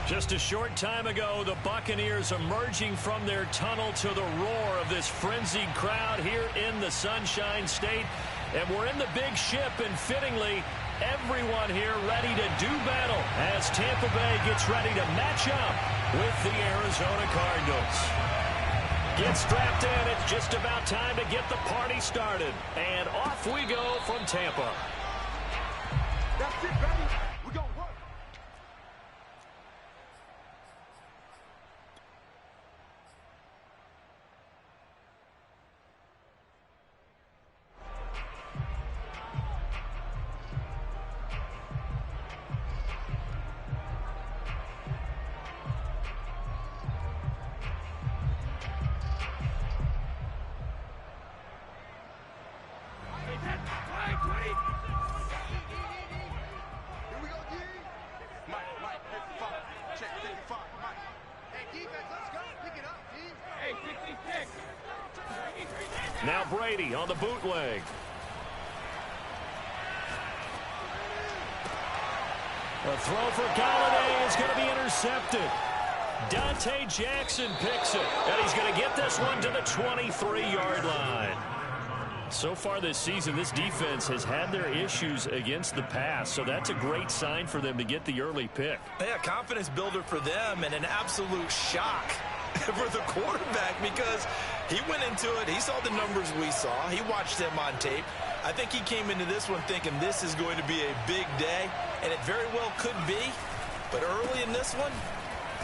Just a short time ago, the Buccaneers emerging from their tunnel to the roar of this frenzied crowd here in the Sunshine State. And we're in the big ship, and fittingly, everyone here ready to do battle as Tampa Bay gets ready to match up with the Arizona Cardinals. Get strapped in. It's just about time to get the party started. And off we go from Tampa. That's it, baby. We're going to work. Now Brady on the bootleg. A throw for Galladay is going to be intercepted. Dante Jackson picks it, and he's going to get this one to the 23-yard line. So far this season, this defense has had their issues against the pass, so that's a great sign for them to get the early pick. Yeah, confidence builder for them and an absolute shock for the quarterback because he went into it. He saw the numbers we saw. He watched them on tape. I think he came into this one thinking this is going to be a big day, and it very well could be. But early in this one,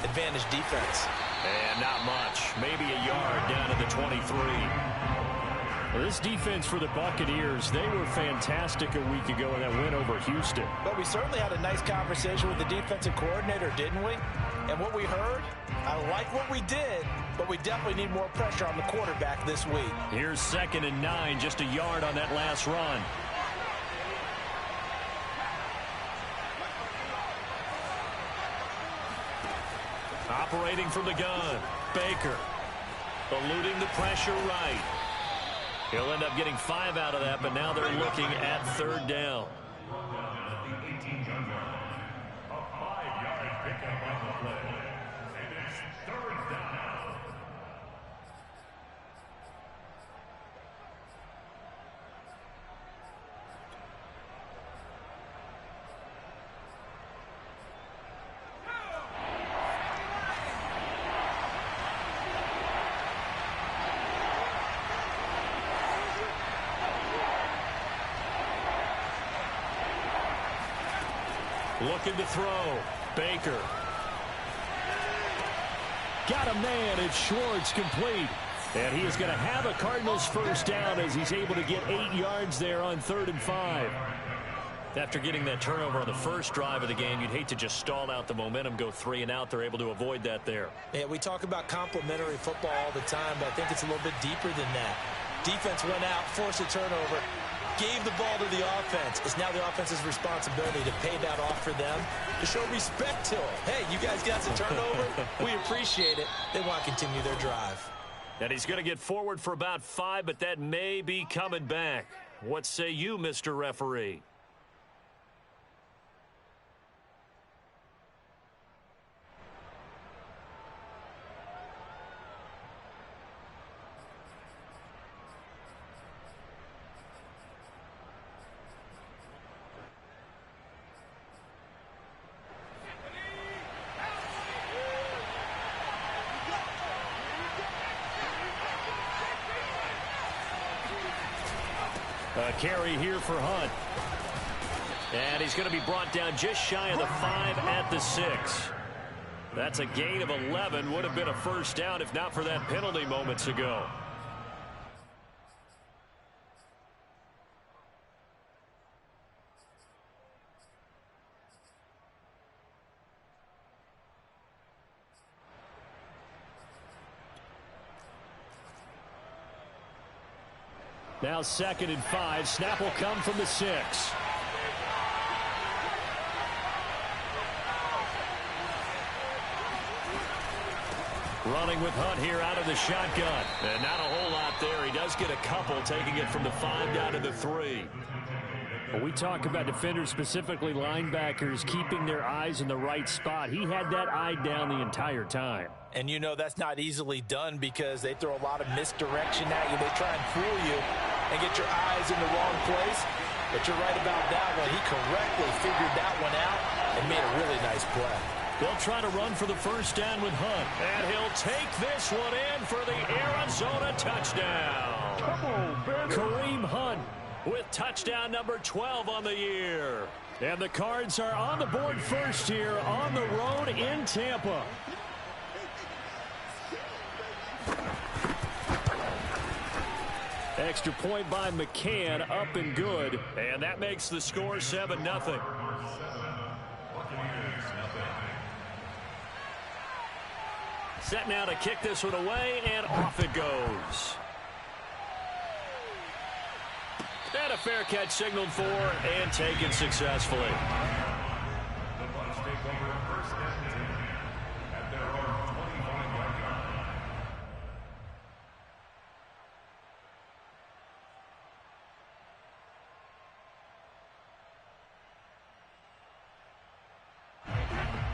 advantage defense. And not much. Maybe a yard down to the 23. Well, this defense for the Buccaneers, they were fantastic a week ago in that win over Houston. But we certainly had a nice conversation with the defensive coordinator, didn't we? And what we heard, I like what we did, but we definitely need more pressure on the quarterback this week. Here's 2nd and 9, just a yard on that last run. Operating from the gun, Baker. Eluding the pressure right. He'll end up getting 5 out of that, but now they're looking at 3rd down. Looking to throw. Baker. Got a man. It's Schwartz complete. And he is going to have a Cardinals first down as he's able to get 8 yards there on 3rd and 5. After getting that turnover on the first drive of the game, you'd hate to just stall out the momentum, go 3 and out. They're able to avoid that there. Yeah, we talk about complementary football all the time, but I think it's a little bit deeper than that. Defense went out, forced a turnover, gave the ball to the offense. It's now the offense's responsibility to pay that off for them, to show respect to them. Hey, you guys got the turnover. We appreciate it. They want to continue their drive. And he's going to get forward for about 5, but that may be coming back. What say you, Mr. Referee? A carry here for Hunt. And he's going to be brought down just shy of the 5 at the 6. That's a gain of 11. Would have been a first down if not for that penalty moments ago. Now 2nd and 5. Snap will come from the 6. Running with Hunt here out of the shotgun. And not a whole lot there. He does get a couple, taking it from the 5 down to the 3. When we talk about defenders, specifically linebackers, keeping their eyes in the right spot, he had that eye down the entire time. And you know that's not easily done because they throw a lot of misdirection at you. They try and fool you and get your eyes in the wrong place. But you're right about that one. He correctly figured that one out and made a really nice play. They'll try to run for the first down with Hunt. And he'll take this one in for the Arizona touchdown. Come on, baby. Kareem Hunt with touchdown number 12 on the year. And the Cards are on the board first here on the road in Tampa. Extra point by McCann, up and good. And that makes the score 7-0. Set now to kick this one away, and off it goes. And a fair catch signaled for and taken successfully. The Bucs take over first and 10 at their own 25-yard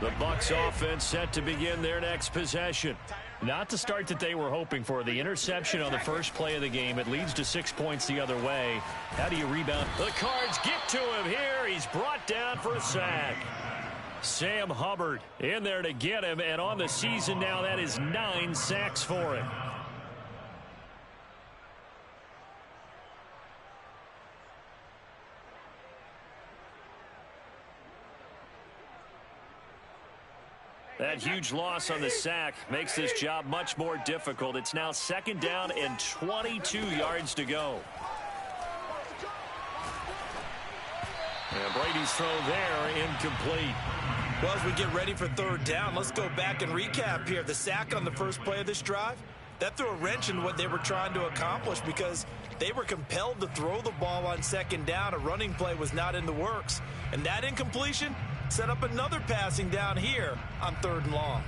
line. The Bucs offense set to begin their next possession. Not the start that they were hoping for. The interception on the first play of the game. It leads to 6 points the other way. How do you rebound? The Cards get to him here. He's brought down for a sack. Sam Hubbard in there to get him. And on the season now, that is 9 sacks for him. That huge loss on the sack makes this job much more difficult. It's now second down and 22 yards to go. And Brady's throw there, incomplete. Well, as we get ready for third down, let's go back and recap here. The sack on the first play of this drive, that threw a wrench in what they were trying to accomplish because they were compelled to throw the ball on second down. A running play was not in the works. And that incompletion set up another passing down here on third and long.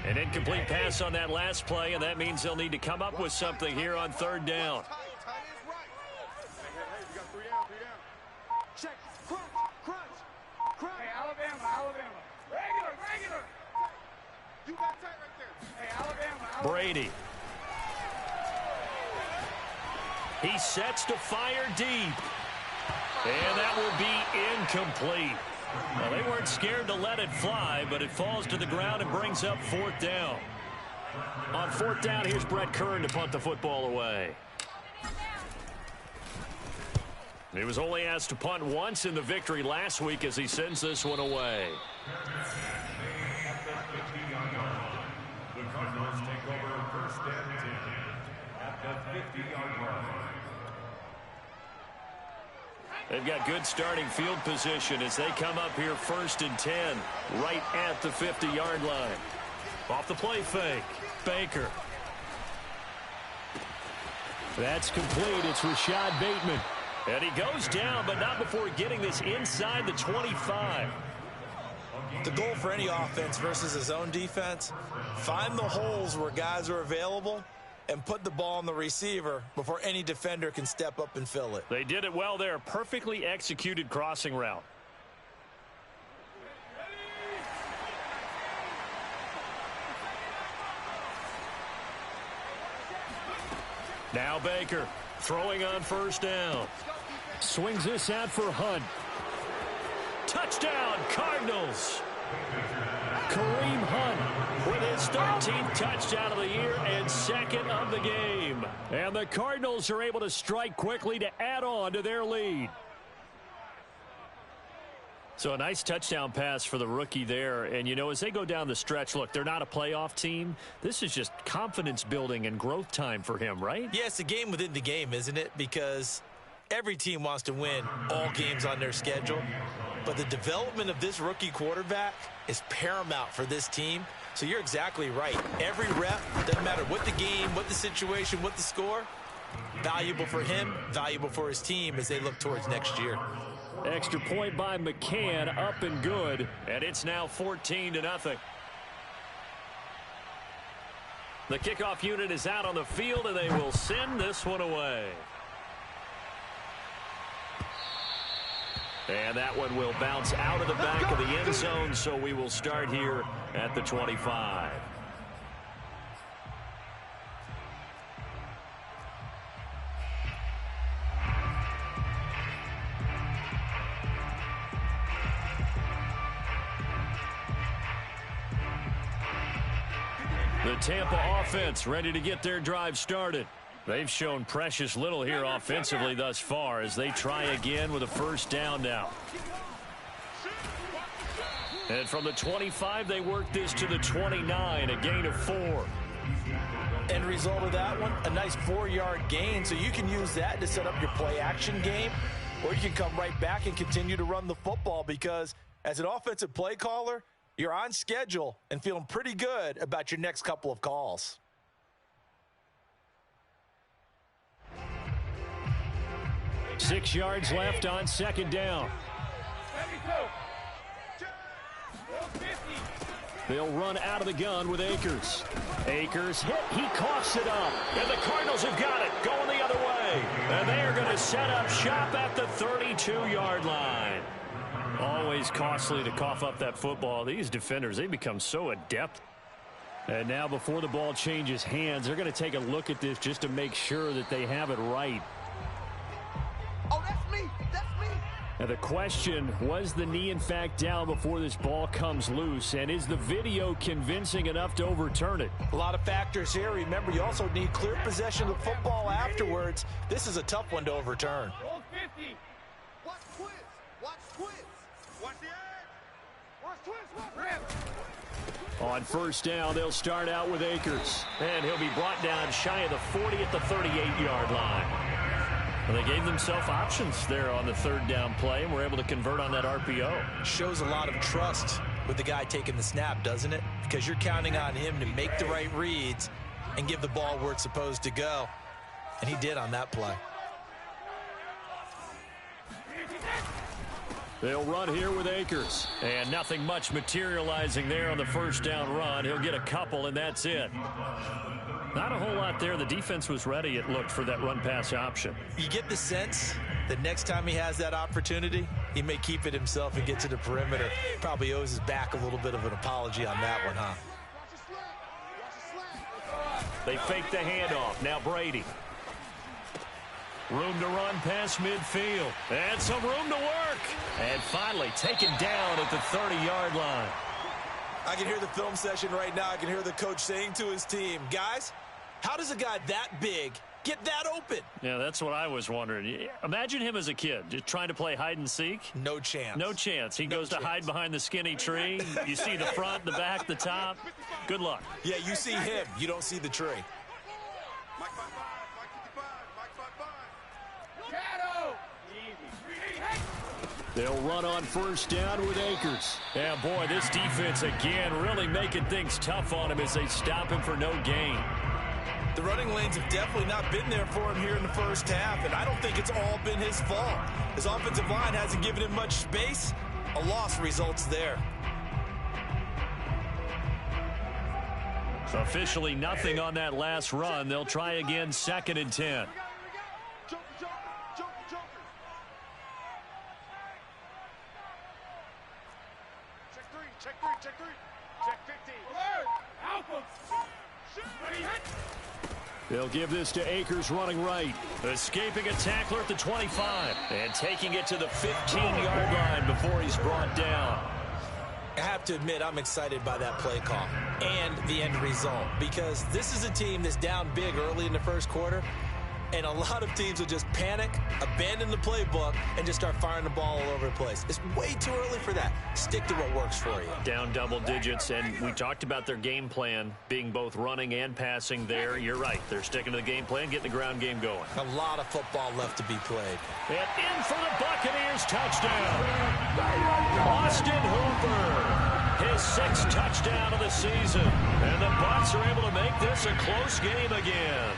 An incomplete pass on that last play, and that means they'll need to come up with something here on third down. Check. Crunch. Hey, Alabama. Regular. You got tight right there. Hey, Alabama. Brady. He sets to fire deep. And that will be incomplete. Well, they weren't scared to let it fly, but it falls to the ground and brings up fourth down. On fourth down, here's Brett Kern to punt the football away. He was only asked to punt once in the victory last week as he sends this one away. The Cardinals take over first and 10 at the 50-yard line. They've got good starting field position as they come up here first and 10 right at the 50-yard line. Off the play fake. Baker. That's complete. It's Rashad Bateman. And he goes down, but not before getting this inside the 25. The goal for any offense versus his own defense, find the holes where guys are available and put the ball on the receiver before any defender can step up and fill it. They did it well there. Perfectly executed crossing route. Now Baker throwing on first down. Swings this out for Hunt. Touchdown, Cardinals. Kareem Hunt with his 13th touchdown of the year and second of the game. And the Cardinals are able to strike quickly to add on to their lead. So a nice touchdown pass for the rookie there. And, you know, as they go down the stretch, look, they're not a playoff team. This is just confidence building and growth time for him, right? Yeah, it's a game within the game, isn't it? Because every team wants to win all games on their schedule. But the development of this rookie quarterback is paramount for this team. So you're exactly right. Every rep, doesn't matter what the game, what the situation, what the score, valuable for him, valuable for his team as they look towards next year. Extra point by McCann, up and good, and it's now 14-0. The kickoff unit is out on the field, and they will send this one away. And that one will bounce out of the back of the end zone, so we will start here at the 25. The Tampa offense ready to get their drive started. They've shown precious little here offensively thus far as they try again with a first down now. And from the 25, they work this to the 29, a gain of 4. End result of that one, a nice 4-yard gain, so you can use that to set up your play-action game, or you can come right back and continue to run the football because as an offensive play caller, you're on schedule and feeling pretty good about your next couple of calls. Six yards left on second down. They'll run out of the gun with Akers. Akers hit. He coughs it up. And the Cardinals have got it. Going the other way. And they are going to set up shop at the 32-yard line. Always costly to cough up that football. These defenders, they become so adept. And now before the ball changes hands, they're going to take a look at this just to make sure that they have it right. Oh, that's me. That's me. Now the question, was the knee in fact down before this ball comes loose? And is the video convincing enough to overturn it? A lot of factors here. Remember, you also need clear possession of the football afterwards. This is a tough one to overturn. Roll 50. Watch twins. Watch twins. Watch the edge. Watch twins. Watch rip. On first down, they'll start out with Akers. And he'll be brought down shy of the 40 at the 38-yard line. Well, they gave themselves options there on the third down play and were able to convert on that RPO. Shows a lot of trust with the guy taking the snap, doesn't it? Because you're counting on him to make the right reads and give the ball where it's supposed to go. And he did on that play. They'll run here with Akers. And nothing much materializing there on the first down run. He'll get a couple, and that's it. Not a whole lot there. The defense was ready, it looked, for that run-pass option. You get the sense that next time he has that opportunity, he may keep it himself and get to the perimeter. Probably owes his back a little bit of an apology on that one, huh? They fake the handoff. Now Brady. Room to run past midfield. And some room to work. And finally taken down at the 30-yard line. I can hear the film session right now. I can hear the coach saying to his team, guys, how does a guy that big get that open? Yeah, that's what I was wondering. Imagine him as a kid, just trying to play hide and seek. No chance. No chance. He goes to hide behind the skinny tree. You see the front, the back, the top. Good luck. Yeah, you see him. You don't see the tree. Mike 55. Mike 55. Mike 55. Shadow. They'll run on first down with Akers. Yeah, boy, this defense again really making things tough on him as they stop him for no gain. The running lanes have definitely not been there for him here in the first half, and I don't think it's all been his fault. His offensive line hasn't given him much space. A loss results there. Officially nothing on that last run. They'll try again, 2nd and 10. Check 50. Alpha. They'll give this to Akers running right. Escaping a tackler at the 25. And taking it to the 15-yard line before he's brought down. I have to admit, I'm excited by that play call and the end result because this is a team that's down big early in the first quarter, and a lot of teams will just panic, abandon the playbook, and just start firing the ball all over the place. It's way too early for that. Stick to what works for you. Down double digits, and we talked about their game plan being both running and passing there. You're right. They're sticking to the game plan, getting the ground game going. A lot of football left to be played. And in for the Buccaneers touchdown. Austin Hooper, his 6th touchdown of the season. And the Bucs are able to make this a close game again.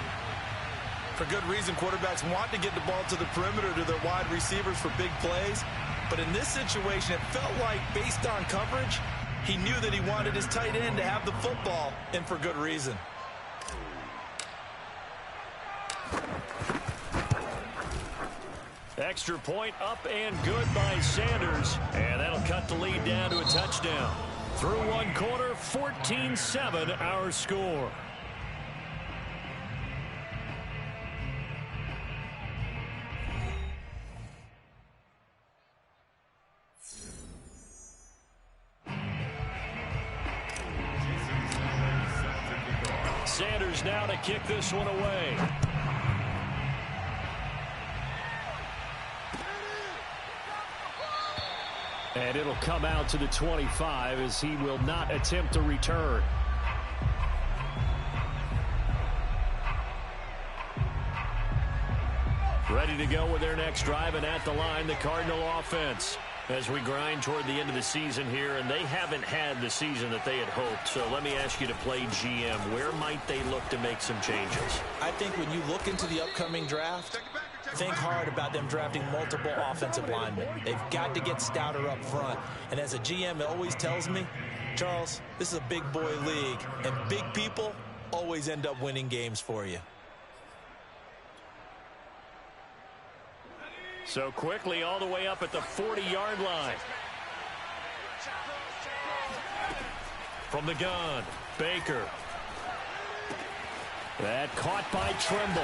For good reason, quarterbacks want to get the ball to the perimeter to their wide receivers for big plays. But in this situation, it felt like, based on coverage, he knew that he wanted his tight end to have the football, and for good reason. Extra point up and good by Sanders. And that'll cut the lead down to a touchdown. Through one quarter, 14-7 our score. Sanders now to kick this one away. And it'll come out to the 25 as he will not attempt to return. Ready to go with their next drive, and at the line, the Cardinal offense. As we grind toward the end of the season here, and they haven't had the season that they had hoped. So let me ask you to play GM. Where might they look to make some changes? I think when you look into the upcoming draft, think hard about them drafting multiple offensive linemen. They've got to get stouter up front. And as a GM, it always tells me, Charles, this is a big boy league, and big people always end up winning games for you. So quickly all the way up at the 40-yard line. From the gun, Baker. That caught by Trimble.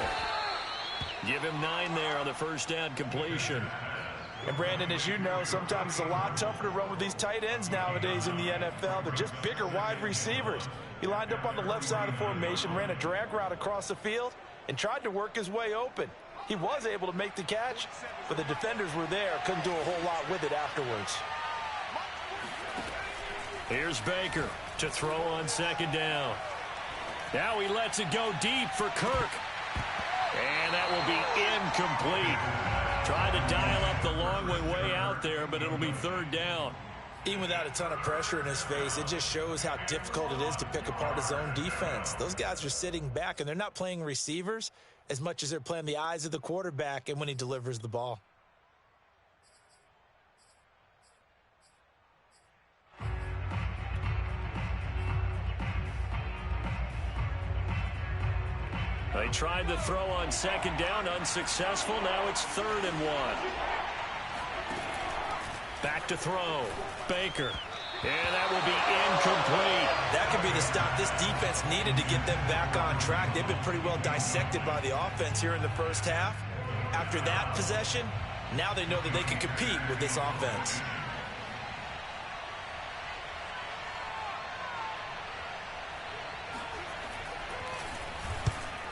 Give him 9 there on the first down completion. And Brandon, as you know, sometimes it's a lot tougher to run with these tight ends nowadays in the NFL. They're just bigger wide receivers. He lined up on the left side of the formation, ran a drag route across the field, and tried to work his way open. He was able to make the catch, but the defenders were there. Couldn't do a whole lot with it afterwards. Here's Baker to throw on second down. Now he lets it go deep for Kirk. And that will be incomplete. Tried to dial up the long way out there, but it'll be third down. Even without a ton of pressure in his face, it just shows how difficult it is to pick apart his own defense. Those guys are sitting back, and they're not playing receivers as much as they're playing the eyes of the quarterback and when he delivers the ball. They tried to throw on second down, unsuccessful. Now it's 3rd and 1. Back to throw. Baker. And that will be incomplete. That could be the stop this defense needed to get them back on track. They've been pretty well dissected by the offense here in the first half. After that possession, now they know that they can compete with this offense.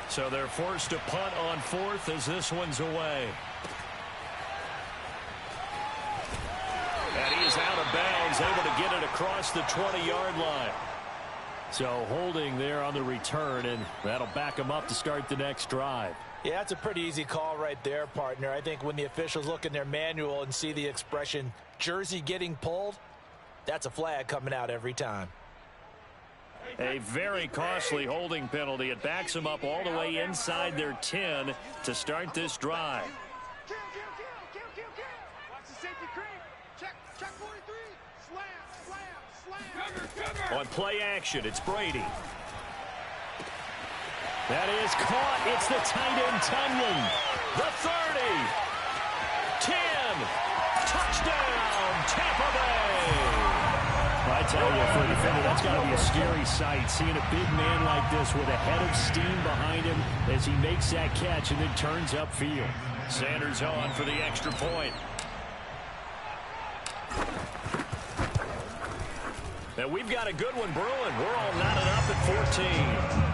So they're forced to punt on 4th as this one's away. And he is out of bounds, able to get it across the 20-yard line. So holding there on the return, and that'll back him up to start the next drive. Yeah, that's a pretty easy call right there, partner. I think when the officials look in their manual and see the expression jersey getting pulled, that's a flag coming out every time. A very costly holding penalty. It backs them up all the way inside their 10 to start this drive. Watch the safety creep. Check 43. Slam. On play action, it's Brady. That is caught. It's the tight end, Tunyon. The 30. 10. Touchdown, Tampa Bay. I tell you, for a defender, that's got to be a scary sight, seeing a big man like this with a head of steam behind him as he makes that catch and then turns upfield. Sanders on for the extra point. Now we've got a good one brewing. We're all knotted up at 14.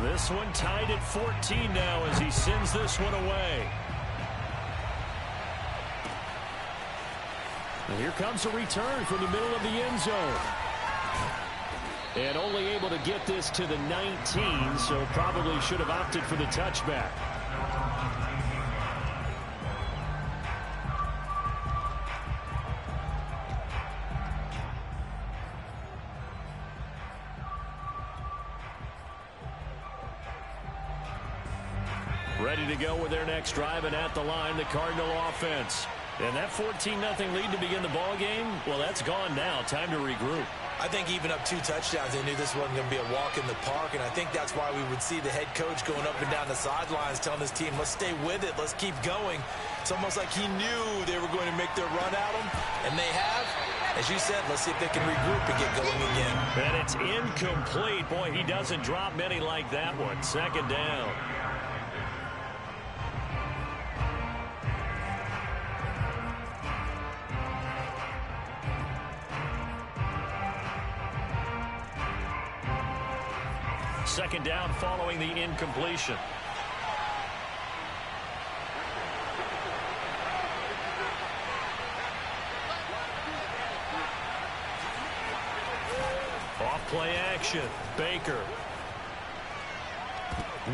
This one tied at 14 now as he sends this one away. And here comes a return from the middle of the end zone. And only able to get this to the 19, so probably should have opted for the touchback. Ready to go with their next drive, and at the line, the Cardinal offense. And that 14-0 lead to begin the ball game, well, that's gone now. Time to regroup. I think even up 2 touchdowns, they knew this wasn't going to be a walk in the park, and I think that's why we would see the head coach going up and down the sidelines telling his team, let's stay with it, let's keep going. It's almost like he knew they were going to make their run at him, and they have. As you said, let's see if they can regroup and get going again. And it's incomplete. Boy, he doesn't drop many like that one. Second down. Second down following the incompletion. Off play action. Baker.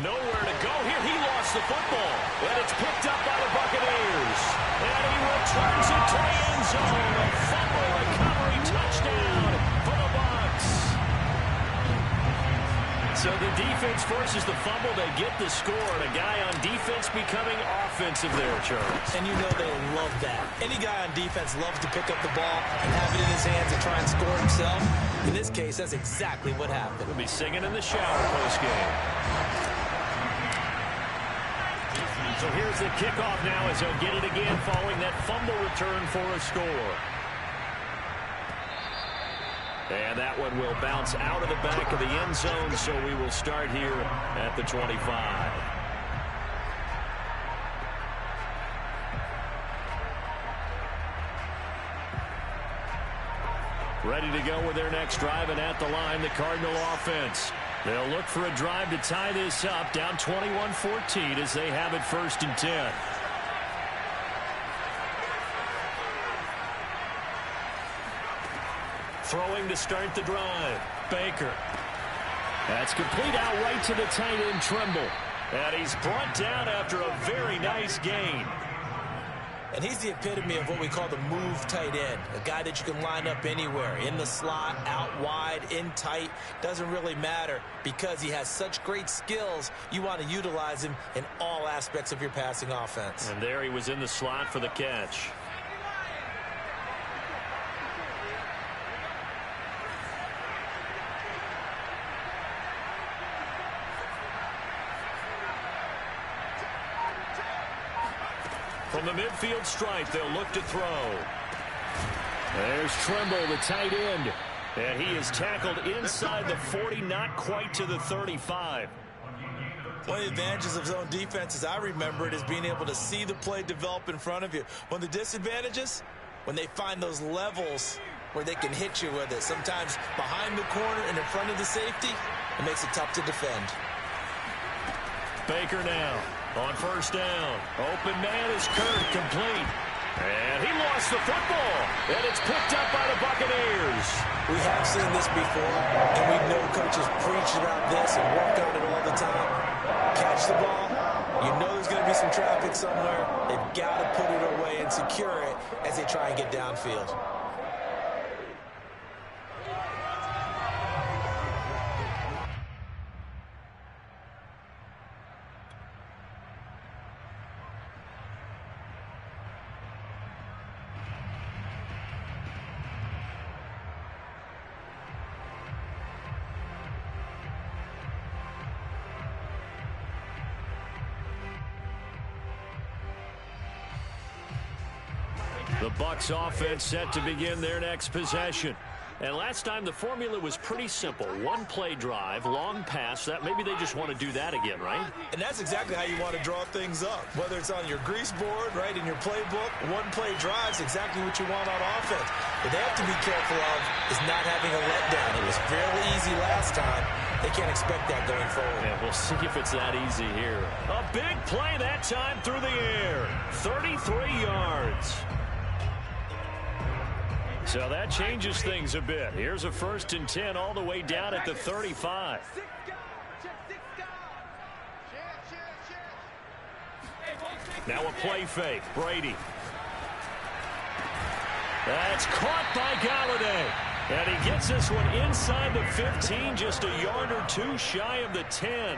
Nowhere to go here. He lost the football. And it's picked up by the Buccaneers. And he returns it to the end zone. A fumble recovery touchdown for the Bucs. So the defense forces the fumble. They get the score. And a guy on defense becoming offensive there, Charles. And you know they love that. Any guy on defense loves to pick up the ball and have it in his hands and try and score himself. In this case, that's exactly what happened. We'll be singing in the shower post-game. So here's the kickoff now as they'll get it again following that fumble return for a score. And that one will bounce out of the back of the end zone, so we will start here at the 25. Ready to go with their next drive, and at the line, the Cardinal offense. They'll look for a drive to tie this up, down 21-14 as they have it 1st and 10. Throwing to start the drive. Baker. That's complete out right to the tight end, Trimble. And he's brought down after a very nice gain. And he's the epitome of what we call the move tight end. A guy that you can line up anywhere. In the slot, out wide, in tight. Doesn't really matter because he has such great skills. You want to utilize him in all aspects of your passing offense. And there he was in the slot for the catch. From the midfield stripe, they'll look to throw. There's Trimble, the tight end. And he is tackled inside the 40, not quite to the 35. One of the advantages of zone defense, as I remember it, is being able to see the play develop in front of you. One of the disadvantages, when they find those levels where they can hit you with it. Sometimes behind the corner and in front of the safety, it makes it tough to defend. Baker now on 1st down. Open man is Kirk, complete. And he lost the football. And it's picked up by the Buccaneers. We have seen this before, and we know coaches preach about this and work on it all the time. Catch the ball. You know there's going to be some traffic somewhere. They've got to put it away and secure it as they try and get downfield. The Bucs offense set to begin their next possession. And last time the formula was pretty simple. One play drive, long pass. That maybe they just want to do that again, right? And that's exactly how you want to draw things up. Whether it's on your grease board, right, in your playbook, one play drive is exactly what you want on offense. What they have to be careful of is not having a letdown. It was fairly easy last time. They can't expect that going forward. Yeah, we'll see if it's that easy here. A big play that time through the air. 33 yards. So that changes things a bit. Here's a 1st and 10 all the way down at the 35. Now a play fake. Brady. That's caught by Galladay. And he gets this one inside the 15, just a yard or two shy of the 10.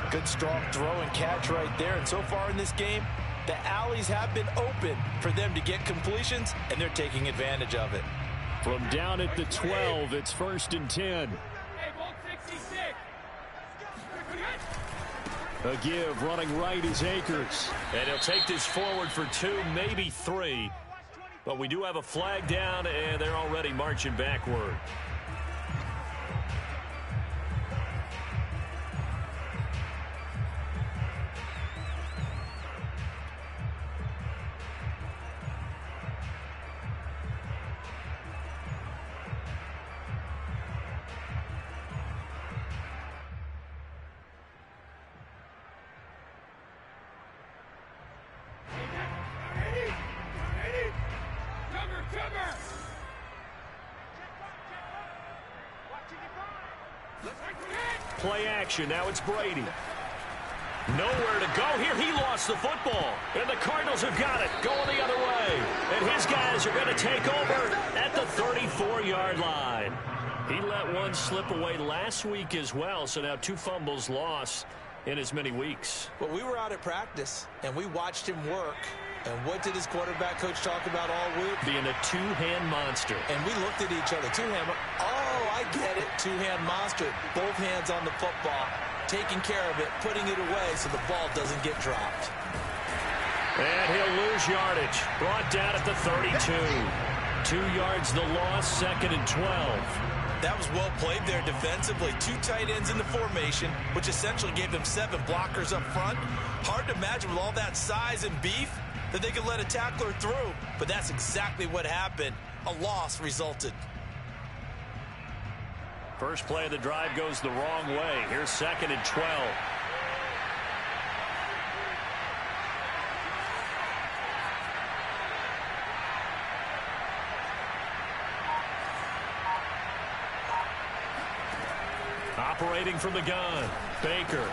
Good strong throw and catch right there. And so far in this game, The alleys have been open for them to get completions, and they're taking advantage of it. From down at the 12, it's 1st and 10. A give, running right is Akers. And he'll take this forward for 2, maybe 3. But we do have a flag down, and they're already marching backward. Play action. Now it's Brady. Nowhere to go here. He lost the football. And the Cardinals have got it. Going the other way. And his guys are going to take over at the 34-yard line. He let one slip away last week as well. So now 2 fumbles lost in as many weeks. Well, we were out at practice, and we watched him work. And what did his quarterback coach talk about all week? Being a 2-hand monster. And we looked at each other. 2-hand. Oh, I get it. 2-hand monster. Both hands on the football, taking care of it, putting it away so the ball doesn't get dropped. And he'll lose yardage. Brought down at the 32. 2 yards the loss, 2nd and 12. That was well played there defensively. 2 tight ends in the formation, which essentially gave them 7 blockers up front. Hard to imagine with all that size and beef that they could let a tackler through, but that's exactly what happened. A loss resulted. First play of the drive goes the wrong way. Here's 2nd and 12. Operating from the gun. Baker.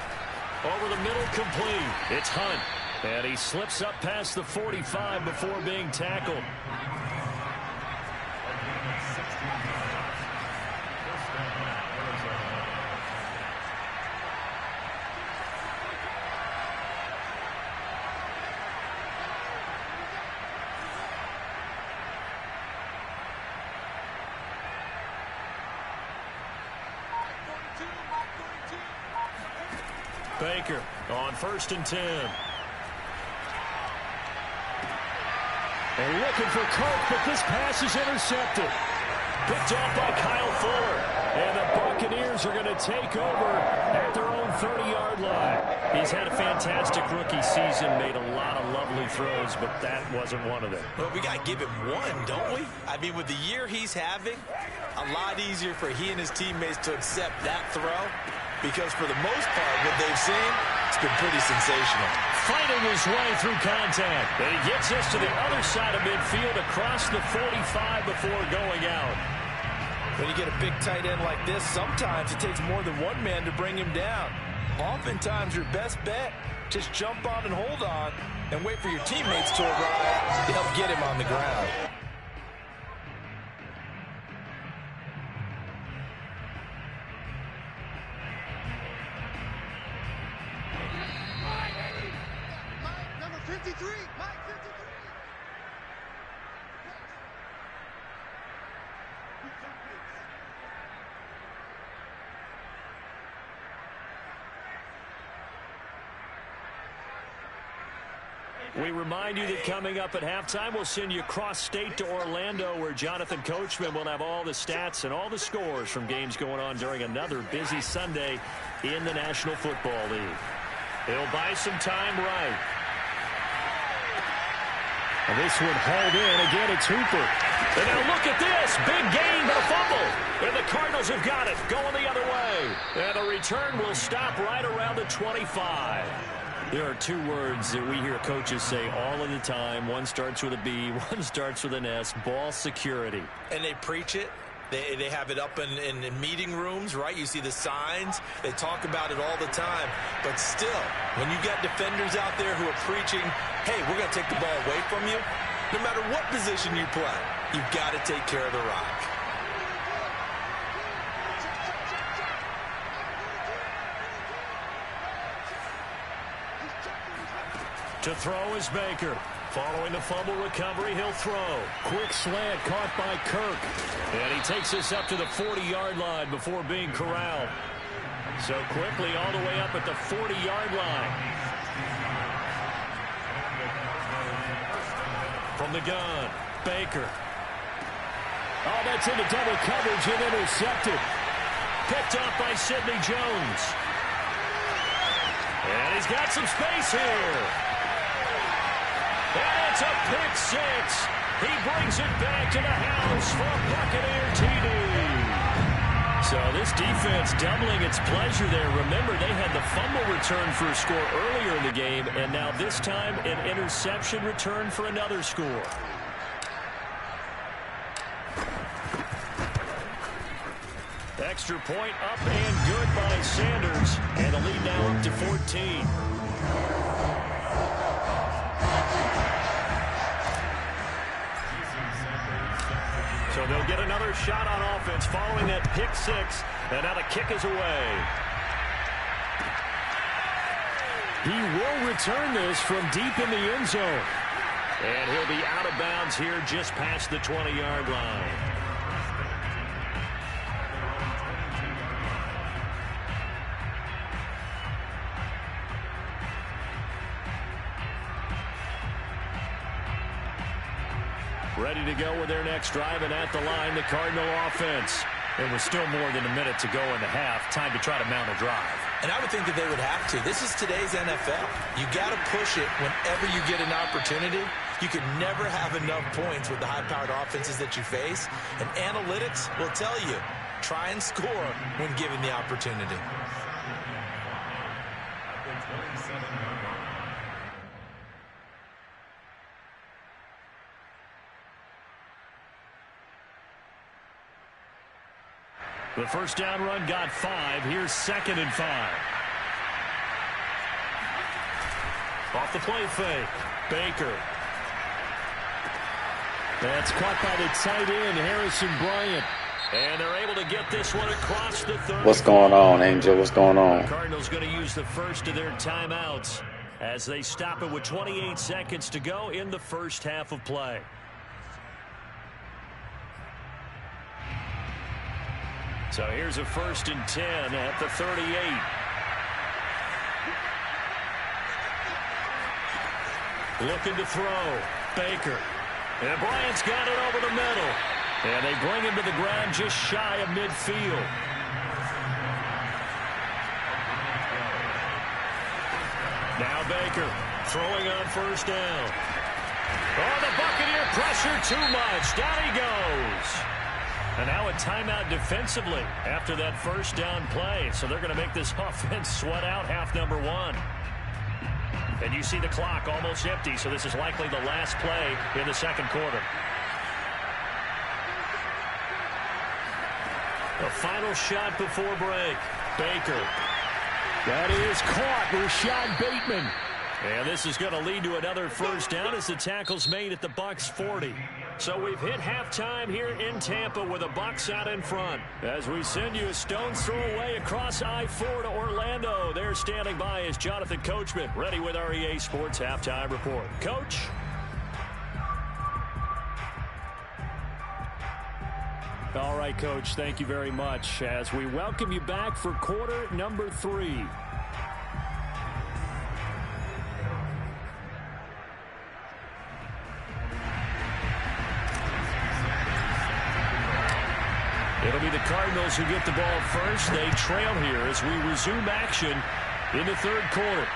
Over the middle, complete. It's Hunt. And he slips up past the 45 before being tackled. Baker on 1st and 10. And looking for Kirk, but this pass is intercepted. Picked off by Kyle Fuller. And the Buccaneers are going to take over at their own 30-yard line. He's had a fantastic rookie season, made a lot of lovely throws, but that wasn't one of them. Well, we got to give him one, don't we? I mean, with the year he's having, a lot easier for he and his teammates to accept that throw, because for the most part, what they've seen, it's been pretty sensational. Fighting his way through contact. And he gets us to the other side of midfield across the 45 before going out. When you get a big tight end like this, sometimes it takes more than one man to bring him down. Oftentimes, your best bet, just jump on and hold on and wait for your teammates to arrive to help get him on the ground. Number 53, Mike 53. We remind you that coming up at halftime, we'll send you cross-state to Orlando, where Jonathan Coachman will have all the stats and all the scores from games going on during another busy Sunday in the National Football League. He'll buy some time right. And this one hauled in. Again, it's Hooper. And now look at this. Big gain, but a fumble. And the Cardinals have got it, going the other way. And the return will stop right around the 25. There are 2 words that we hear coaches say all of the time. One starts with a B, one starts with an S. Ball security. And they preach it. They have it up in meeting rooms, right? You see the signs. They talk about it all the time. But still, when you got defenders out there who are preaching, hey, we're going to take the ball away from you, no matter what position you play, you've got to take care of the rock. To throw is Baker. Following the fumble recovery, he'll throw. Quick slant caught by Kirk. And he takes us up to the 40-yard line before being corralled. So quickly all the way up at the 40-yard line. From the gun, Baker. Oh, that's into double coverage and intercepted. Picked off by Sidney Jones. And he's got some space here. And it's a pick six. He brings it back to the house for a Buccaneer TD. So this defense doubling its pleasure there. Remember, they had the fumble return for a score earlier in the game, and now this time an interception return for another score. Extra point up and good by Sanders, and the lead now up to 14. So they'll get another shot on offense following that pick six, and now the kick is away. He will return this from deep in the end zone. And he'll be out of bounds here just past the 20-yard line. Ready to go with their next drive, and at the line, the Cardinal offense. There was still more than a minute to go in the half. Time to try to mount a drive. And I would think that they would have to. This is today's NFL. You got to push it whenever you get an opportunity. You could never have enough points with the high-powered offenses that you face. And analytics will tell you, try and score when given the opportunity. The first down run got 5. Here's 2nd and 5. Off the play fake. Baker. That's caught by the tight end, Harrison Bryant. And they're able to get this one across the 30. What's going on, Angel? What's going on? The Cardinals going to use the first of their timeouts as they stop it with 28 seconds to go in the first half of play. So here's a 1st and 10 at the 38. Looking to throw. Baker. And Bryant's got it over the middle. And they bring him to the ground just shy of midfield. Now Baker throwing on 1st down. Oh, the Buccaneer pressure too much. Down he goes. And now a timeout defensively after that 1st down play. So they're going to make this offense sweat out half number 1. And you see the clock almost empty, so this is likely the last play in the 2nd quarter. The final shot before break. Baker. That is caught. Rashad Bateman. And this is going to lead to another 1st down as the tackle's made at the Bucs 40. So we've hit halftime here in Tampa with the Bucs out in front. As we send you a stone's throw away across I-4 to Orlando. There standing by is Jonathan Coachman, ready with our EA Sports Halftime Report. Coach? All right, Coach, thank you very much as we welcome you back for quarter number 3. It'll be the Cardinals who get the ball first. They trail here as we resume action in the 3rd quarter.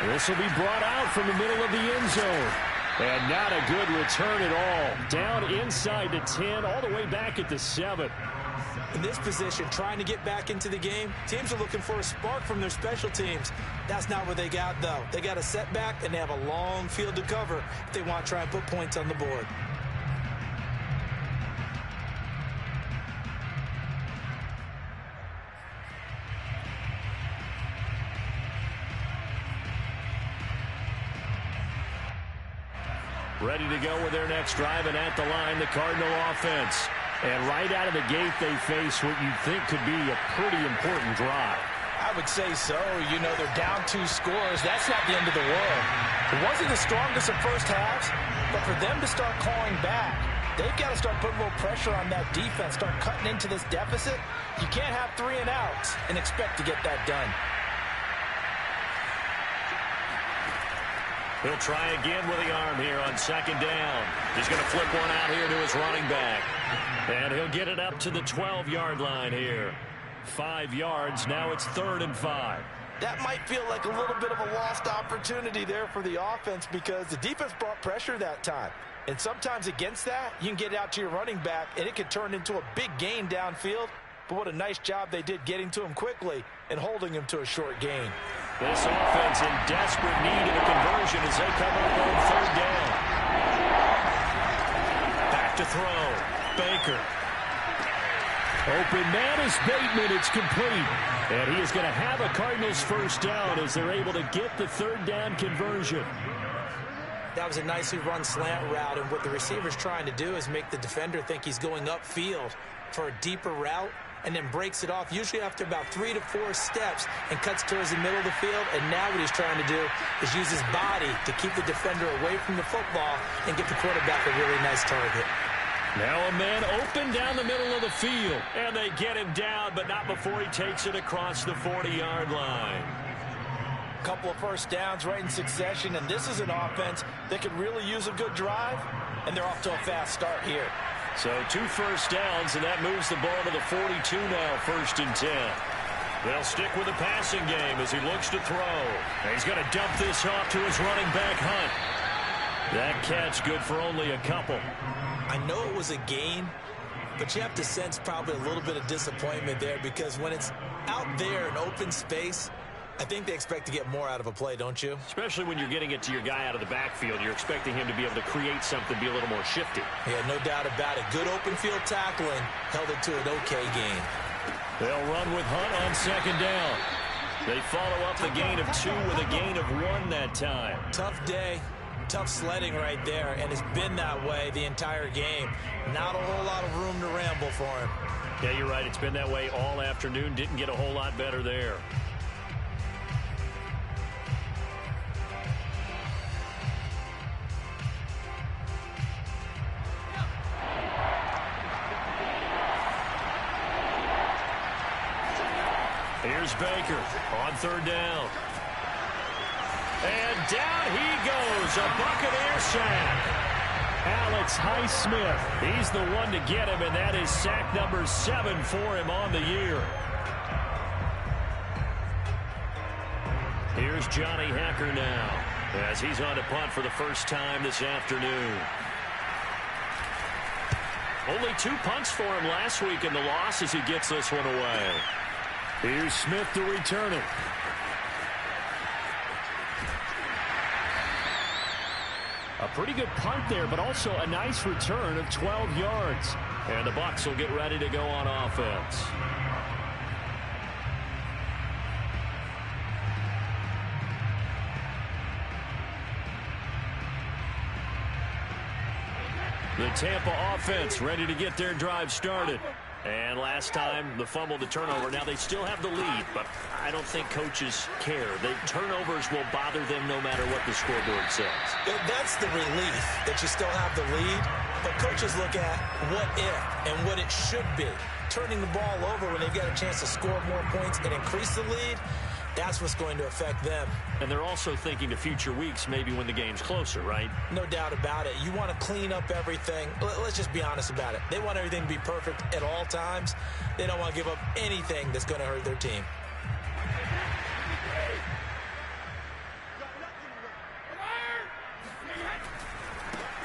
This will be brought out from the middle of the end zone. And not a good return at all. Down inside the 10, all the way back at the 7. In this position, trying to get back into the game, teams are looking for a spark from their special teams. That's not what they got, though. They got a setback, and they have a long field to cover if they want to try and put points on the board. Ready to go with their next drive, and at the line, the Cardinal offense. And right out of the gate, they face what you'd think could be a pretty important drive. I I would say so. You know, they're down 2 scores. That's not the end of the world. It wasn't the strongest of first halves, but for them to start clawing back, they've got to start putting a little pressure on that defense, start cutting into this deficit. You can't have 3 and outs and expect to get that done. He'll try again with the arm here on second down. He's going to flip one out here to his running back. And he'll get it up to the 12-yard line here. 5 yards. Now it's 3rd and 5. That might feel like a little bit of a lost opportunity there for the offense because the defense brought pressure that time. And sometimes against that, you can get it out to your running back, and it could turn into a big gain downfield. But what a nice job they did getting to him quickly and holding him to a short gain. This offense in desperate need of a conversion as they come up on 3rd down. Back to throw. Baker. Open man is Bateman. It's complete. And he is going to have a Cardinals first down as they're able to get the 3rd down conversion. That was a nicely run slant route, and what the receiver's trying to do is make the defender think he's going upfield for a deeper route, and then breaks it off, usually after about 3 to 4 steps, and cuts towards the middle of the field. And now what he's trying to do is use his body to keep the defender away from the football and get the quarterback a really nice target. Now a man open down the middle of the field, and they get him down, but not before he takes it across the 40-yard line. Couple of first downs right in succession, and this is an offense that could really use a good drive, and they're off to a fast start here. So 2 first downs, and that moves the ball to the 42 now, 1st and 10. They'll stick with the passing game as he looks to throw. And he's going to dump this off to his running back, Hunt. That catch good for only a couple. I know it was a gain, but you have to sense probably a little bit of disappointment there because when it's out there in open space, I think they expect to get more out of a play, don't you? Especially when you're getting it to your guy out of the backfield. You're expecting him to be able to create something, be a little more shifty. Yeah, no doubt about it. Good open field tackling. Held it to an okay gain. They'll run with Hunt on 2nd down. They follow up the gain of 2 with a gain of 1 that time. Tough day. Tough sledding right there, and it's been that way the entire game. Not a whole lot of room to ramble for him. Yeah, you're right. It's been that way all afternoon. Didn't get a whole lot better there. Here's Baker on 3rd down. And down he goes, a Buccaneer sack. Alex Highsmith, he's the one to get him, and that is sack number 7 for him on the year. Here's Johnny Hecker now, as he's on to punt for the first time this afternoon. Only 2 punts for him last week in the loss as he gets this one away. Here's Smith to return it. A pretty good punt there, but also a nice return of 12 yards. And the Bucs will get ready to go on offense. The Tampa offense ready to get their drive started. And last time, the fumble, the turnover. Now they still have the lead, but I don't think coaches care. The turnovers will bother them no matter what the scoreboard says. That's the relief that you still have the lead, but coaches look at what if and what it should be. Turning the ball over when they've got a chance to score more points and increase the lead, that's what's going to affect them. And they're also thinking to future weeks, maybe when the game's closer, right? No doubt about it. You want to clean up everything. Let's just be honest about it. They want everything to be perfect at all times. They don't want to give up anything that's going to hurt their team.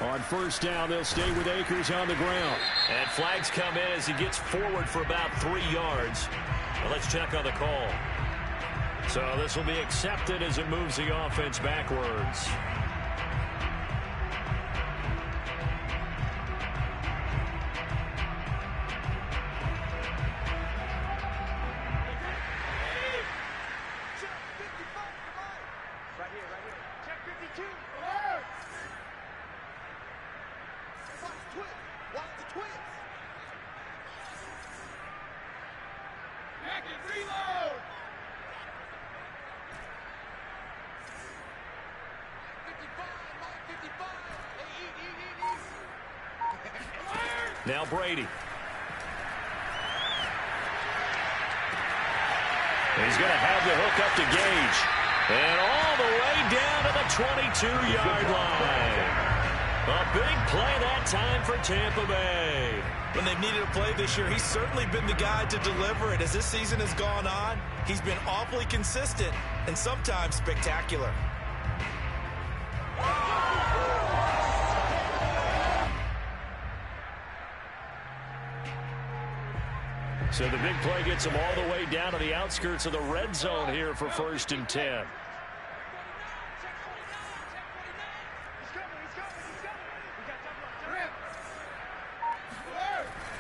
On 1st down, they'll stay with Akers on the ground. And flags come in as he gets forward for about 3 yards. Well, let's check on the call. So this will be accepted as it moves the offense backwards. Right here. Check 52. Watch the twist. Back and reload. Now Brady. He's going to have the hook up to Gage. And all the way down to the 22-yard line. A big play that time for Tampa Bay. When they've needed a play this year, he's certainly been the guy to deliver it. As this season has gone on, he's been awfully consistent and sometimes spectacular. So the big play gets him all the way down to the outskirts of the red zone here for 1st and 10.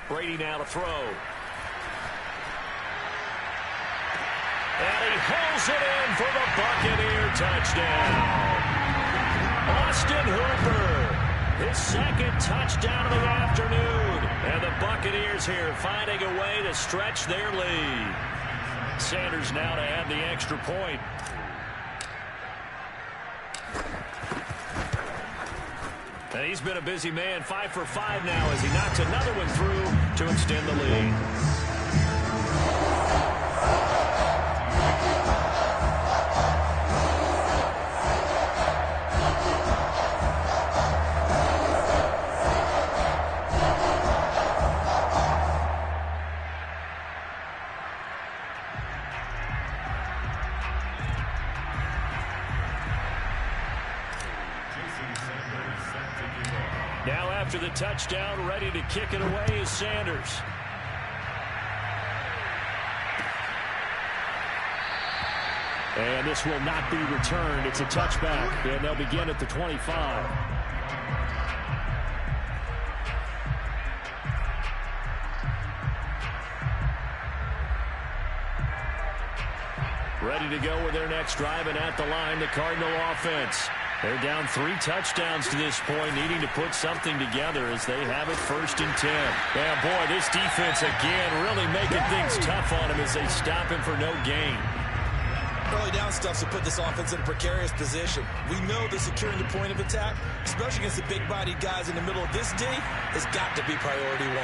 Brady now to throw. And he hauls it in for the Buccaneer touchdown. Austin Hooper, his 2nd touchdown of the afternoon. And the Buccaneers here finding a way to stretch their lead. Sanders now to add the extra point. And he's been a busy man, 5 for 5 now as he knocks another one through to extend the lead. Now after the touchdown, ready to kick it away is Sanders. And this will not be returned. It's a touchback, and they'll begin at the 25. Ready to go with their next drive, and at the line, the Cardinal offense. They're down 3 touchdowns to this point, needing to put something together as they have it 1st and 10. Yeah, boy, this defense again really making things tough on him as they stop him for no gain. Early down stuffs will put this offense in a precarious position. We know that securing the point of attack, especially against the big-bodied guys in the middle of this D, has got to be priority 1.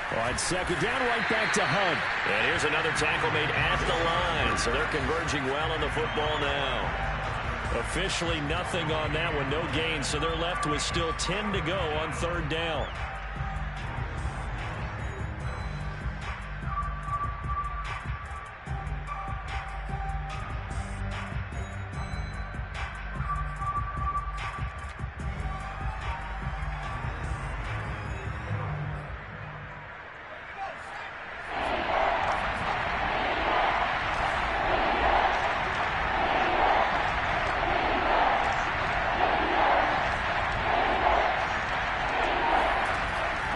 On 2nd down, right back to Hunt. And here's another tackle made at the line. So they're converging well on the football now. Officially nothing on that one, no gain. So they're left with still 10 to go on 3rd down.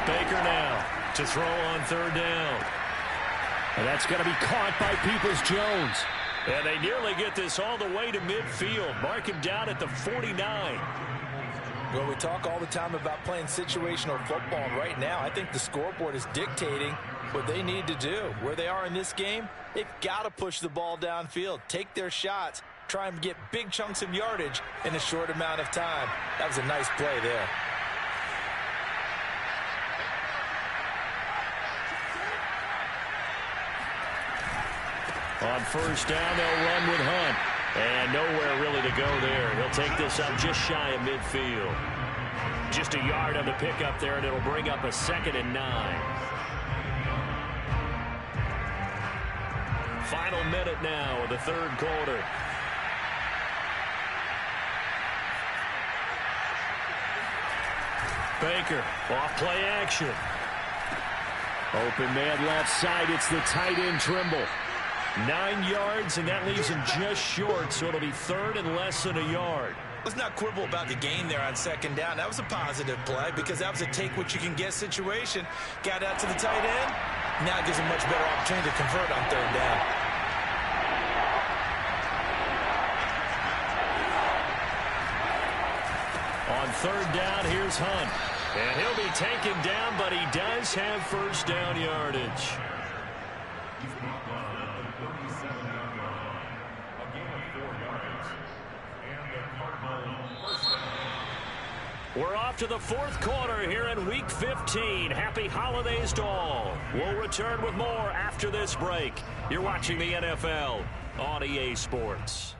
Baker now to throw on 3rd down. And that's going to be caught by Peoples-Jones. And they nearly get this all the way to midfield. Mark him down at the 49. Well, we talk all the time about playing situational football. And right now, I think the scoreboard is dictating what they need to do. Where they are in this game, they've got to push the ball downfield, take their shots, try and get big chunks of yardage in a short amount of time. That was a nice play there. On 1st down, they'll run with Hunt. And nowhere really to go there. He'll take this up just shy of midfield. Just a yard on the pickup there, and it'll bring up a 2nd and 9. Final minute now of the 3rd quarter. Baker, off play action. Open man left side, it's the tight end Trimble. 9 yards, and that leaves him just short, so it'll be 3rd and less than a yard. Let's not quibble about the gain there on 2nd down. That was a positive play because that was a take-what-you-can-get situation. Got out to the tight end. Now it gives him a much better opportunity to convert on 3rd down. On 3rd down, here's Hunt. And he'll be taken down, but he does have 1st down yardage. We're off to the fourth quarter here in Week 15. Happy holidays to all. We'll return with more after this break. You're watching the NFL on EA Sports.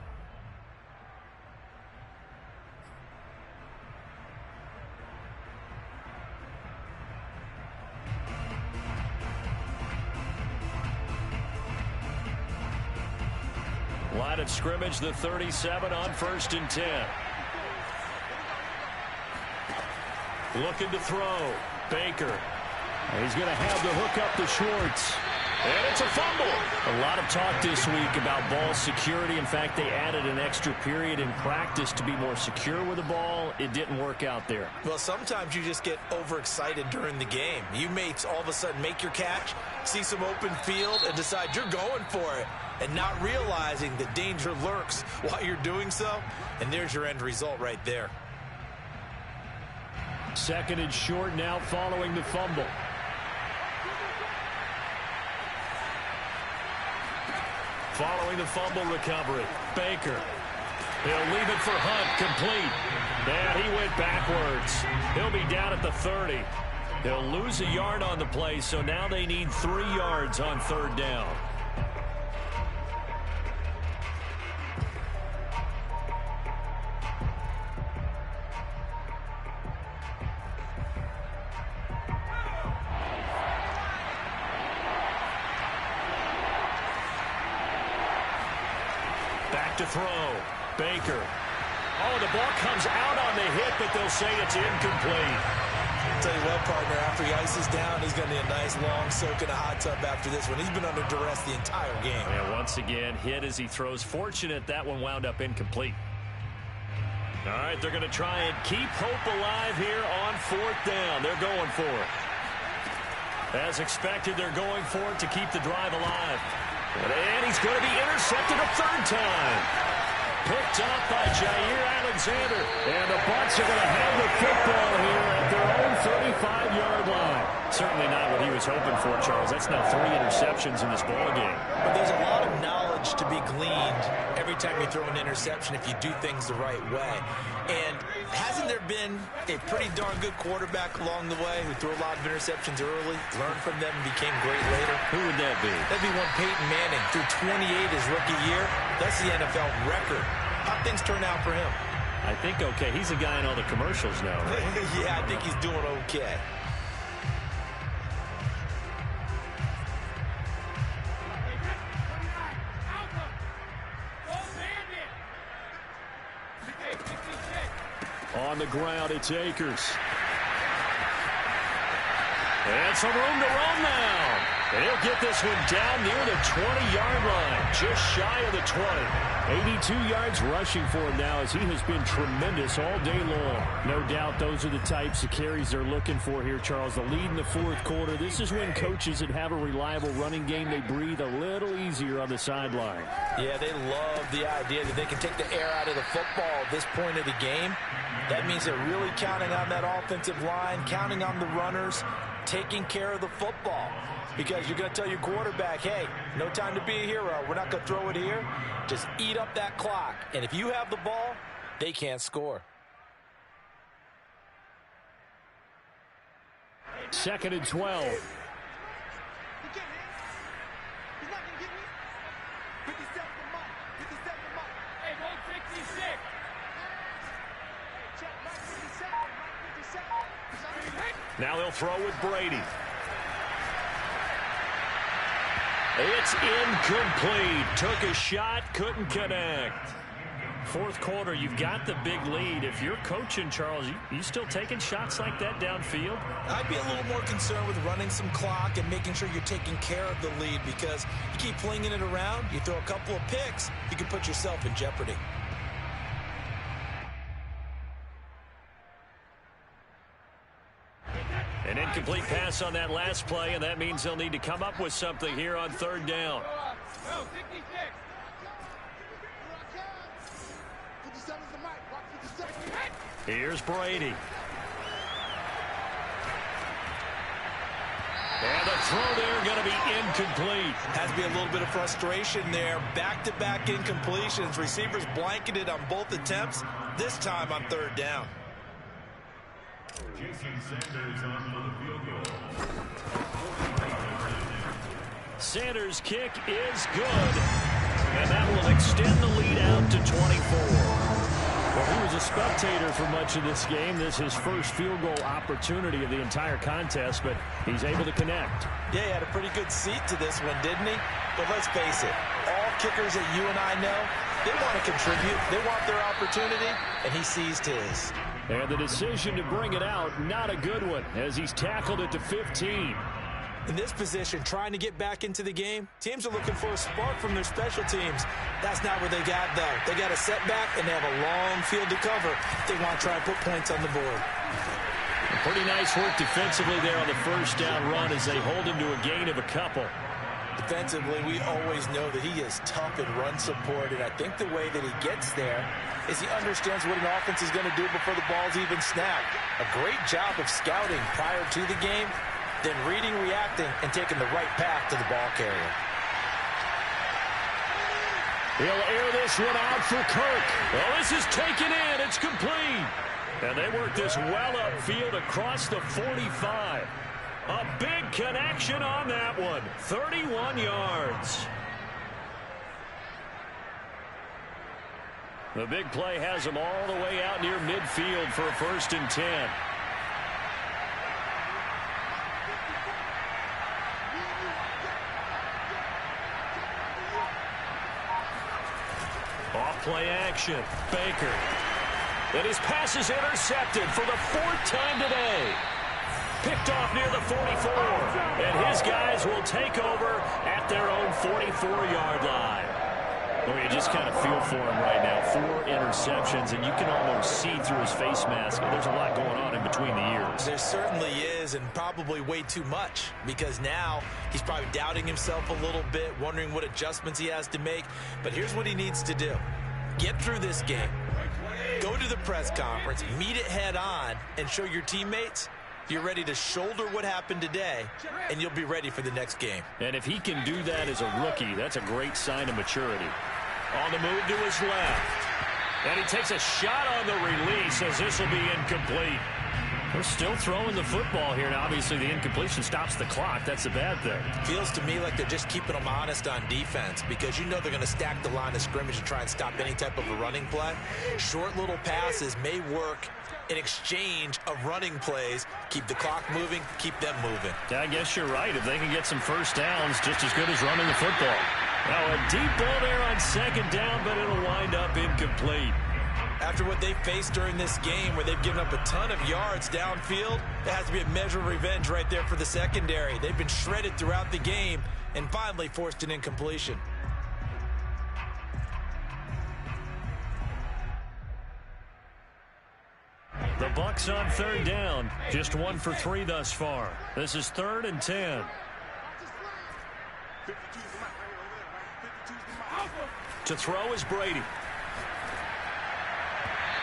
Line of scrimmage, the 37 on 1st and 10. Looking to throw. Baker. He's going to have the hook up to Schwartz. And it's a fumble. A lot of talk this week about ball security. In fact, they added an extra period in practice to be more secure with the ball. It didn't work out there. Well, sometimes you just get overexcited during the game. You may all of a sudden make your catch, see some open field, and decide you're going for it, and not realizing the danger lurks while you're doing so. And there's your end result right there. Second and short now following the fumble. Following the fumble recovery, Baker. He'll leave it for Hunt, complete. And he went backwards. He'll be down at the 30. He'll lose a yard on the play, so now they need 3 yards on 3rd down. To throw. Baker. Oh, the ball comes out on the hit, but they'll say it's incomplete. I'll tell you what, partner, after he ices down, he's going to need a nice long soak in a hot tub after this one. He's been under duress the entire game. Yeah, once again, hit as he throws. Fortunate that one wound up incomplete. All right, they're going to try and keep hope alive here on 4th down. They're going for it. As expected, they're going for it to keep the drive alive. And he's going to be intercepted a 3rd time. Picked up by Jair Alexander. And the Bucs are going to have the football here at their own 35-yard line. Certainly not what he was hoping for, Charles. That's now 3 interceptions in this ball game. But there's a lot of knowledge to be gleaned every time you throw an interception if you do things the right way. And hasn't there been a pretty darn good quarterback along the way who threw a lot of interceptions early, learned from them, and became great later? Who would that be? That'd be one Peyton Manning. Threw 28 his rookie year. That's the NFL record. How'd things turn out for him? I think okay. He's a guy in all the commercials now, right? Yeah, I think he's doing okay. On the ground, it's Akers. And some room to run now. And he'll get this one down near the 20-yard line, just shy of the 20. 82 yards rushing for him now as he has been tremendous all day long. No doubt those are the types of carries they're looking for here, Charles. The lead in the 4th quarter. This is when coaches that have a reliable running game, they breathe a little easier on the sideline. Yeah, they love the idea that they can take the air out of the football at this point of the game. That means they're really counting on that offensive line, counting on the runners, taking care of the football. Because you're going to tell your quarterback, hey, no time to be a hero. We're not going to throw it here. Just eat up that clock. And if you have the ball, they can't score. 2nd and 12. He's not going to get me. 57 for Mike. 57 for Mike. Hey, 166. Check, Mike 57. Mike 57. Now they'll throw with Brady. It's incomplete. Took a shot, couldn't connect. 4th quarter, you've got the big lead. If you're coaching, Charles, you still taking shots like that downfield? I'd be a little more concerned with running some clock and making sure you're taking care of the lead, because you keep flinging it around, you throw a couple of picks, you can put yourself in jeopardy. An incomplete pass on that last play, and that means they'll need to come up with something here on 3rd down. Here's Brady. And the throw there going to be incomplete. Has to be a little bit of frustration there. Back-to-back incompletions. Receivers blanketed on both attempts, this time on 3rd down. Jason Sanders on for the field goal. Sanders' kick is good, and that will extend the lead out to 24. Well, he was a spectator for much of this game. This is his first field goal opportunity of the entire contest, but he's able to connect. Yeah, he had a pretty good seat to this one, didn't he? But let's face it, all kickers that you and I know, they want to contribute. They want their opportunity, and he seized his. And the decision to bring it out, not a good one, as he's tackled it to 15. In this position, trying to get back into the game, teams are looking for a spark from their special teams. That's not what they got, though. They got a setback, and they have a long field to cover. They want to try and put points on the board. Pretty nice work defensively there on the first down run as they hold him to a gain of a couple. Defensively, we always know that he is tough in run support, and I think the way that he gets there is he understands what an offense is going to do before the ball's even snapped. A great job of scouting prior to the game, then reading, reacting, and taking the right path to the ball carrier. He'll air this one out for Kirk. Well, this is taken in. It's complete. And they work this well upfield across the 45. A big connection on that one. 31 yards. The big play has them all the way out near midfield for a 1st and 10. Off-play action. Baker. And his pass is intercepted for the 4th time today. Picked off near the 44. And his guys will take over at their own 44-yard line. Well, you just kind of feel for him right now. 4 interceptions, and you can almost see through his face mask. There's a lot going on in between the ears. There certainly is, and probably way too much, because now he's probably doubting himself a little bit, wondering what adjustments he has to make. But here's what he needs to do. Get through this game. Go to the press conference, meet it head on, and show your teammates you're ready to shoulder what happened today, and you'll be ready for the next game. And if he can do that as a rookie, that's a great sign of maturity. On the move to his left. And he takes a shot on the release as this will be incomplete. They're still throwing the football here. Now, obviously, the incompletion stops the clock. That's the bad thing. Feels to me like they're just keeping them honest on defense because you know they're going to stack the line of scrimmage and try and stop any type of a running play. Short little passes may work in exchange of running plays. Keep the clock moving, keep them moving. Yeah, I guess you're right. If they can get some first downs, just as good as running the football. Now, a deep ball there on 2nd down, but it'll wind up incomplete. After what they faced during this game where they've given up a ton of yards downfield, there has to be a measure of revenge right there for the secondary. They've been shredded throughout the game and finally forced an incompletion. The Bucs on 3rd down. Just 1 for 3 thus far. This is 3rd and 10. To throw is Brady.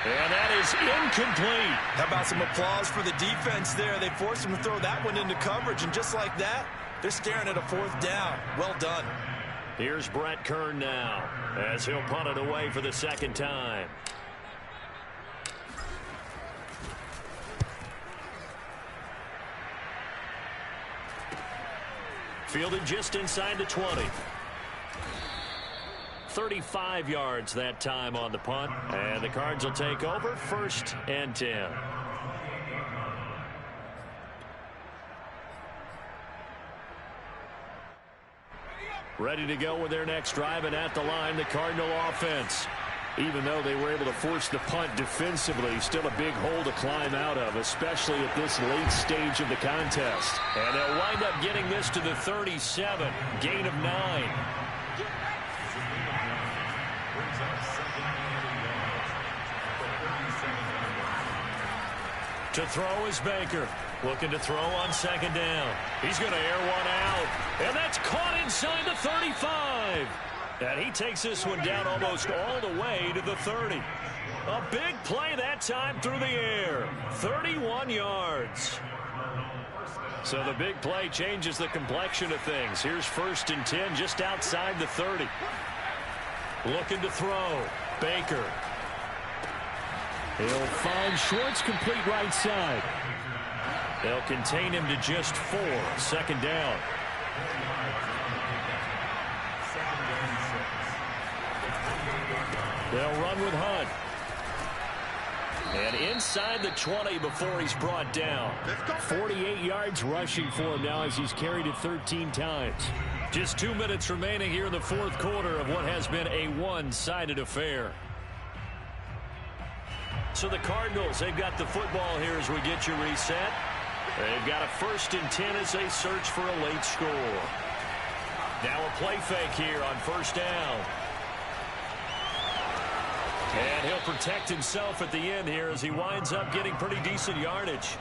And that is incomplete. How about some applause for the defense there? They forced him to throw that one into coverage, and just like that, they're staring at a 4th down. Well done. Here's Brett Kern now as he'll punt it away for the 2nd time. Fielded just inside the 20. 35 yards that time on the punt. And the Cards will take over 1st and 10. Ready to go with their next drive, and at the line, the Cardinal offense. Even though they were able to force the punt defensively, still a big hole to climb out of, especially at this late stage of the contest. And they'll wind up getting this to the 37, gain of 9. To throw is Baker. Looking to throw on 2nd down. He's going to air one out. And that's caught inside the 35. And he takes this one down almost all the way to the 30. A big play that time through the air. 31 yards. So the big play changes the complexion of things. Here's 1st and 10 just outside the 30. Looking to throw. Baker. He'll find Schwartz complete right side. They'll contain him to just 4. Second down. They'll run with Hunt. And inside the 20 before he's brought down. 48 yards rushing for him now as he's carried it 13 times. Just 2 minutes remaining here in the fourth quarter of what has been a one-sided affair. So the Cardinals, they've got the football here as we get you reset. They've got a 1st and 10 as they search for a late score. Now a play fake here on 1st down. And he'll protect himself at the end here as he winds up getting pretty decent yardage.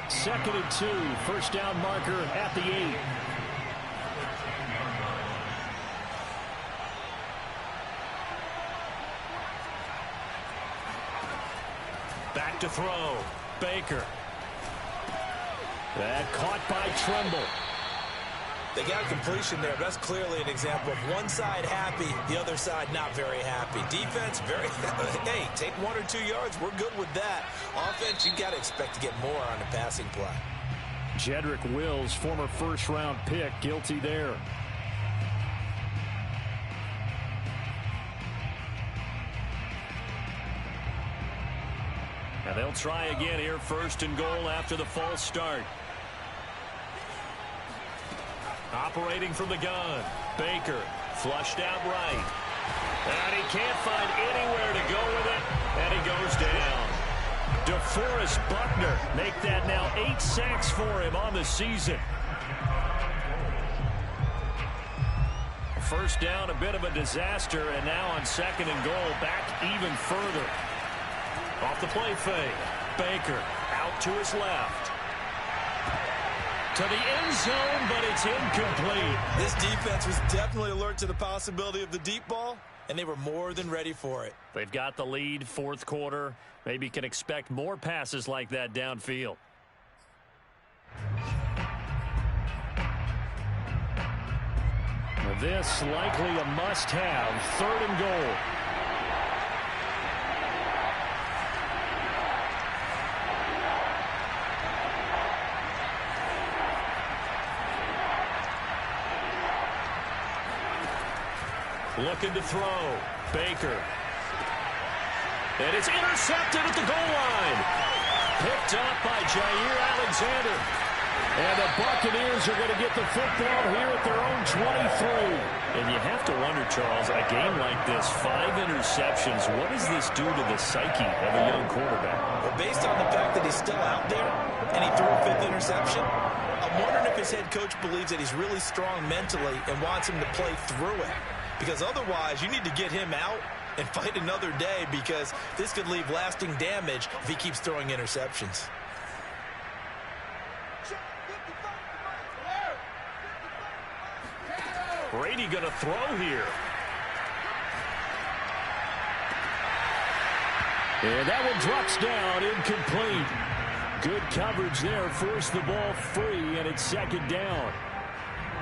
2nd and 2, 1st down marker at the 8. Back to throw. Baker. That caught by Tremble. They got completion there. That's clearly an example of one side happy, the other side not very happy. Defense, very, hey, take 1 or 2 yards. We're good with that. Offense, you got to expect to get more on the passing play. Jedrick Wills, former first-round pick, guilty there. And they'll try again here, 1st and goal after the false start. Operating from the gun. Baker flushed out right. And he can't find anywhere to go with it. And he goes down. DeForest Buckner make that now 8 sacks for him on the season. 1st down, a bit of a disaster. And now on 2nd and goal, back even further. Off the play fake. Baker out to his left. To the end zone, but it's incomplete. This defense was definitely alert to the possibility of the deep ball, and they were more than ready for it. They've got the lead, 4th quarter. Maybe can expect more passes like that downfield. This likely a must-have, 3rd and goal. Looking to throw. Baker. And it's intercepted at the goal line. Picked up by Jair Alexander. And the Buccaneers are going to get the football here at their own 23. And you have to wonder, Charles, a game like this, 5 interceptions, what does this do to the psyche of a young quarterback? Well, based on the fact that he's still out there and he threw a 5th interception, I'm wondering if his head coach believes that he's really strong mentally and wants him to play through it. Because otherwise, you need to get him out and fight another day, because this could leave lasting damage if he keeps throwing interceptions. Brady going to throw here. And that one drops down, incomplete. Good coverage there, forced the ball free, and it's 2nd down.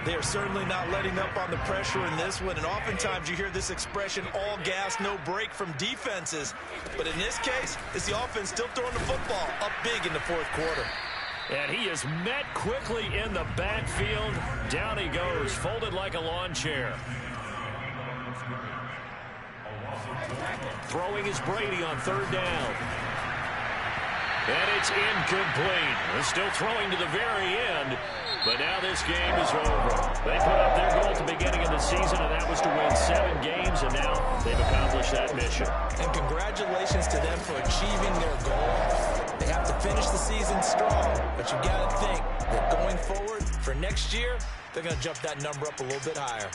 They are certainly not letting up on the pressure in this one, and oftentimes you hear this expression, all gas, no break from defenses. But in this case, it's the offense still throwing the football up big in the 4th quarter. And he is met quickly in the backfield. Down he goes, folded like a lawn chair. Throwing is Brady on 3rd down. And it's incomplete. They're still throwing to the very end. But now this game is over. They put up their goal at the beginning of the season, and that was to win 7 games, and now they've accomplished that mission. And congratulations to them for achieving their goal. They have to finish the season strong, but you got to think that going forward for next year, they're going to jump that number up a little bit higher.